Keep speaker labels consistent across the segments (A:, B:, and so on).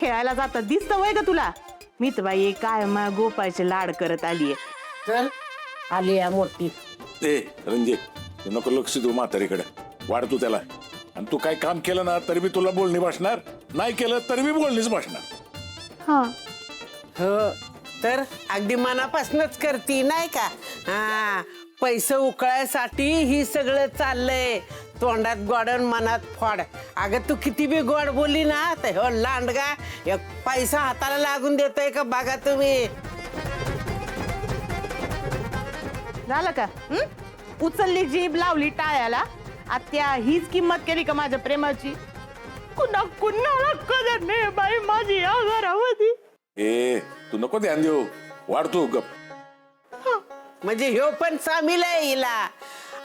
A: खेळायला जातात दिसतं वय ग तुला? मी तर बाई काय गोपाळचे लाड करत आलीये.
B: चल आली या मोठी.
C: ए रंजे, तू नको लक्ष देऊ म्हातारीकडे. वाढ तू त्याला. आणि तू काय काम केलं ना तरी मी तुला बोलणी बसणार, नाही केलं तरी मी बोलणीच बसणार.
A: हा
B: हो तर अगदी मनापासूनच करती नाही का? हा पैसे उकळायसाठी ही सगळं चाललंय. तोंडात गोड आणि मनात फोड. अगं तू किती बी गोड बोलली ना तर हो लांडगा एक पैसा हाताला लागून देतोय का बघा तुम्ही.
A: झालं का? उचलली जीभ लावली टाळ्याला. आत्या हीच किंमत केली का माझ्या प्रेमाची? कुणा कुणाला कदर नाही बाई माझी या घरामध्ये.
C: ए तू नको ध्यान देऊ, वाढ तू गप.
B: म्हणजे ह्यो पण सामील आहे हिला.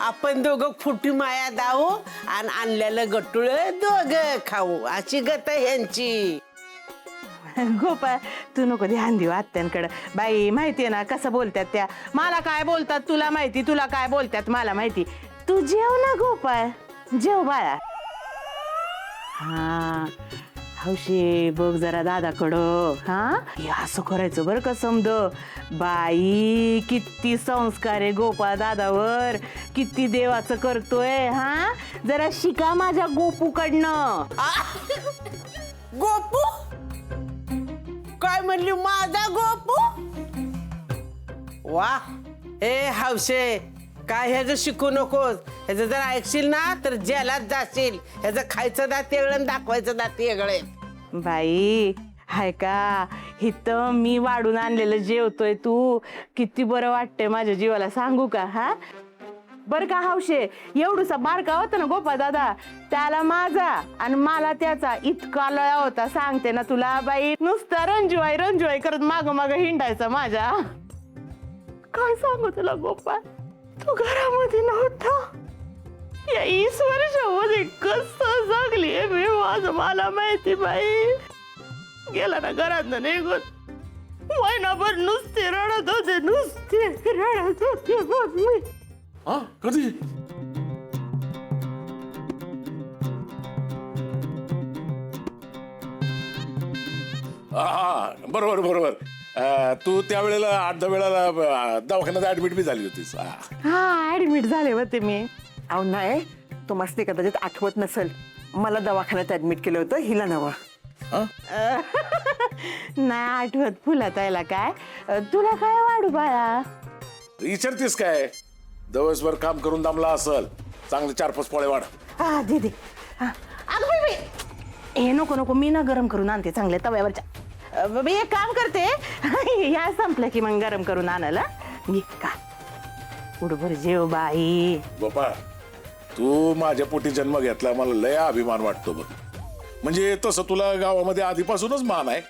B: आपण दोघं फुटी माया दावू आणि आणलेलं गटुळ दोघं खाऊ अशी गत ह्यांची.
A: गोपाळ तू नको ध्यान देऊ आत्यांकडे. बाई माहितीये ना कसं बोलतात त्या. मला काय बोलतात तुला माहिती, तुला काय बोलतात मला माहिती. तू जेव ना गोपाळ, जेव बाळा. हा हौशी बघ जरा दादाकडं. हा हे असं करायचं बरं का समद. बाई किती संस्कार आहे गोपाळ दादावर, किती देवाचं करतोय. हा जरा शिका माझ्या गोपूकडनं.
B: गोपू काय म्हणली माझा गोपू? वा ए हौशे काय ह्याचं शिकू नकोस. ह्याचं जर ऐकशील ना तर जेलात जाशील. ह्याचं खायचं दात वेगळं दाखवायचं दात वेगळे.
A: बाई हाय का इथं मी वाढून आणलेलं जेवतोय तू. किती बरं वाटतंय माझ्या जीवाला सांगू का? हा बर का हौशे एवढूसा बारका होता ना गोपाळ दादा, त्याला माझा आणि मला त्याचा इतका लळा होता सांगते ना तुला. बाई नुसतं रंजुआई रंजुआई करत माग माग हिंडायचा माझ्या. काय सांगू तुला गोपाळ, तू घरामध्ये नव्हता. या 20 वर्षामध्ये कसं जगली मी माझं मला माहिती. बाई गेला ना घरात निघून महिनाभर नुसते रडत होते, नुसते रडत होते बघ मी.
C: हा कधी? हा बरोबर बरोबर. तू त्यावेळेला 8-10 वेळेला दवाखान्यात ऍडमिट बी झाली होतीस.
A: हा ऍडमिट झाले होते मी.
D: अहो नाही तुम्हाला कदाचित आठवत नसेल, मला दवाखान्यात ऍडमिट केलं होतं, हिला नवा.
A: नाही आठवत फुलात यायला काय. तुला काय वाढू बाळा?
C: विचारतीस काय? दिवसभर काम करून दमला असल, चांगले 4-5 पोळे वाढ.
A: हा दीदी. अगं बाई बाई हे नको नको, मी ना गरम करून आणते चांगल्या तव्यावरच्या. मी एक काम करते ह्या संपलं की मग गरम करून आणायला मी का. उडभर जेव बाई.
C: बापा तू माझ्या पोटी जन्म घेतला, मला लय अभिमान वाटतो बघ. म्हणजे तसं तुला गावामध्ये आधीपासूनच मान आहे,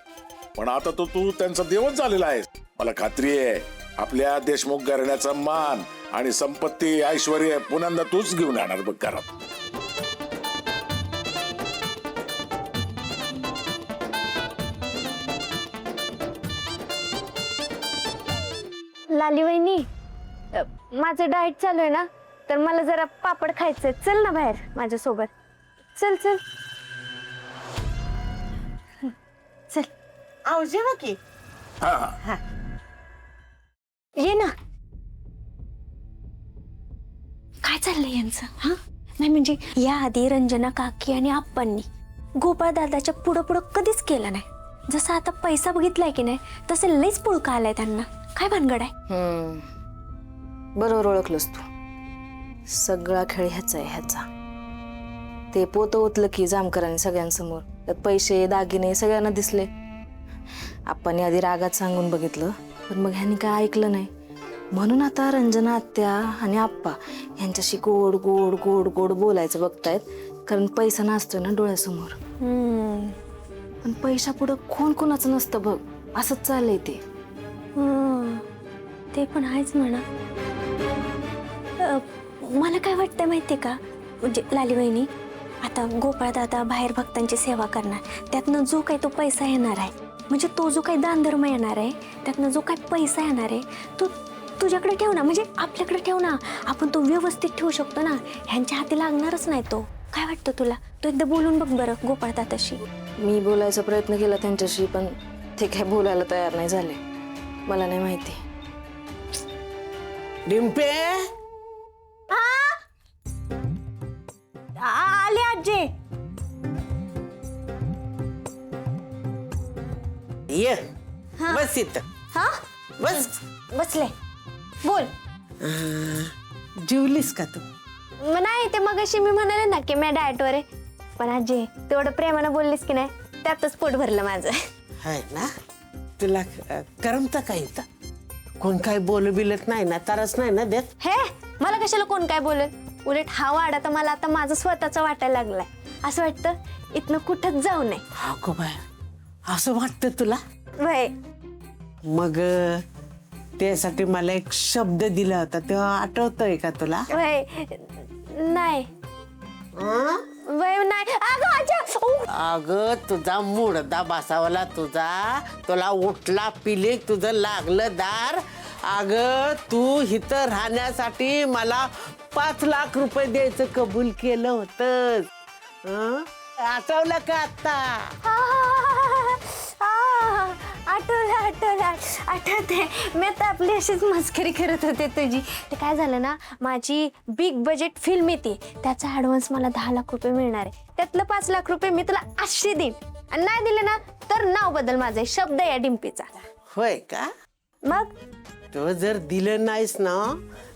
C: पण आता तो तू त्यांचा देवच झालेला आहेस. मला खात्री आहे आपल्या देशमुख घराण्याचा मान आणि संपत्ती ऐश्वर्य पुन्हा तूच घेऊन येणार बघ घरात.
E: लाली वहिनी माझं डाएट चालू आहे ना, तर मला जरा पापड खायचंय. चल ना बाहेर माझ्यासोबत. चल चल चल.
A: आहो जेवा की.
E: ये ना. काय चाललंय यांचं? हा नाही म्हणजे या आधी रंजना काकी आणि आप्पांनी गोपाळ दादाच्या पुढं पुढं कधीच केलं नाही. जसं आता पैसा बघितलाय की नाही तसं लईच पुळका आलाय त्यांना. काय भानगड आहे?
F: बरोबर ओळखलंस तू. सगळा खेळ ह्याचा आहे ह्याचा. ते पोतं ओतलं की जामकरांनी सगळ्यांसमोर, त्यात पैसे दागिने सगळ्यांना दिसले. आपण आधी रागात सांगून बघितलं, पण मग ह्यांनी काय ऐकलं नाही. म्हणून आता रंजना आत्या आणि आप्पा यांच्याशी गोड गोड गोड गोड बोलायचं बघतायत, कारण पैसा नाचतोय ना डोळ्यासमोर. पण पैसा पुढं कोण कोणाचं नसतं बघ, असंच चाललंय ते.
E: ते पण आहेच म्हणा. मला काय वाटतं माहितीये का, म्हणजे लाली वहिनी आता गोपाळ दादा बाहेर भक्तांची सेवा करणार, त्यातनं जो काही तो पैसा येणार आहे, म्हणजे तो जो काही दानधर्म येणार आहे त्यातनं जो काही पैसा येणार आहे तो तुझ्याकडे ठेव ना, म्हणजे आपल्याकडे ठेव ना. आपण तो व्यवस्थित ठेवू शकतो ना, ह्यांच्या हाती लागणारच नाही तो. काय वाटतं तुला? तू एकदा बोलून बघ बरं गोपाळ दादाशी.
F: मी बोलायचा प्रयत्न केला त्यांच्याशी, पण ते काय बोलायला तयार नाही झाले. मला नाही माहिती.
B: डिंपे,
E: आले आजी.
B: ये बस इथं.
E: हा
B: बस.
E: बसले. बोल.
B: जेवलीस का तू?
E: नाही, ते मगाशी मी म्हणाले ना की मी डाएटवर आहे. पण आजी तेवढं प्रेमानं बोललीस की नाही, त्यातच पोट भरलं माझं.
B: आहे ना, तुला करमत का इथं? कोण काय बोलत नाही ना, तरच नाही ना देत.
E: हे मला कशाला कोण काय बोलत? उलट हा वाडा तर मला आता माझं स्वतःच वाटायला लागलाय. असं वाटतं इथनं कुठंच जाऊ नये.
B: अगो बाय, असं वाटतं तुला?
E: वय
B: मग त्यासाठी मला एक शब्द दिला होता, तेव्हा आठवतोय का तुला?
E: वय नाही. वय नाही. अगं आजी,
B: अगं तुझा मुडदा बसावला तुझा, तुला उठला पिले तुझं लागलं दार. अगं तू इथं राहण्यासाठी मला 5 लाख रुपये द्यायचं कबूल केलं होतंस. आठवलं का आता?
E: आठवते. मी तर आपली अशीच मस्करी करत होते तुझी. ते काय झालं ना, माझी बिग बजेट फिल्म येते, त्याचा ऍडव्हान्स मला 10 लाख रुपये मिळणार आहे. त्यातलं 5 लाख रुपये मी तुला अशी देईन, आणि नाही दिले ना तर नाव बदल माझं. शब्द या डिंपीचा.
B: होय का?
E: मग
B: तो जर दिलं नाहीस ना,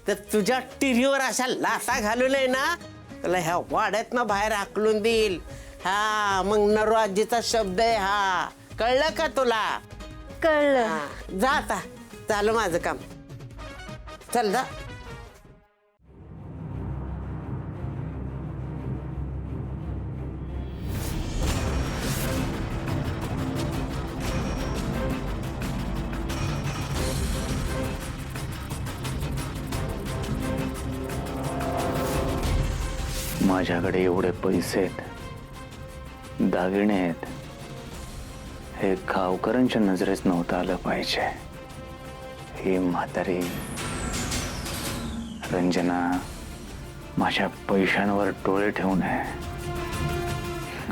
B: तर तुझ्या टिरीवर अशा लाथा घालून आहे ना, तुला ह्या वाड्यात ना बाहेर हाकलून देईल. हा, मग नरो आजीचा शब्द आहे हा. कळलं का तुला?
E: कळलं.
B: हा, जा आता, झालं माझं काम. चल जा.
G: माझ्याकडे एवढे पैसे आहेत, दागिने आहेत, हे गावकऱ्यांच्या नजरेत नव्हतं आलं पाहिजे. ही म्हातारी रंजना माझ्या पैशांवर डोळे ठेवून आहे,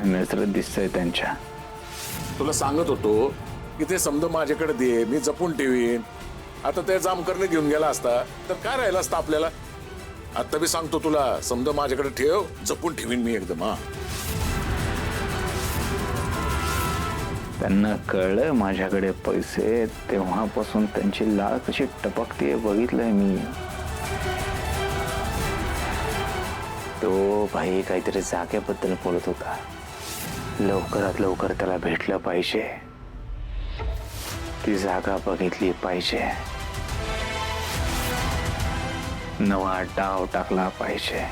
G: नजरेत दिसतंय त्यांच्या.
C: तुला सांगत होतो की ते समजा माझ्याकडे दे, मी जपून ठेवीन. आता ते जामकरने घेऊन गेला असता तर काय राहिलं असतं आपल्याला? आता मी सांगतो तुला, समजा माझ्याकडे ठेव, जपून ठेवीन मी एकदम. हा,
G: त्यांना कळलं माझ्याकडे पैसे, तेव्हापासून त्यांची लाळ कशी टपकते बघितलंय मी. तो भाई काहीतरी जागेबद्दल बोलत होता, लवकरात लवकर त्याला भेटलं पाहिजे, ती जागा बघितली पाहिजे, नवा डाव टाकला पाहिजे.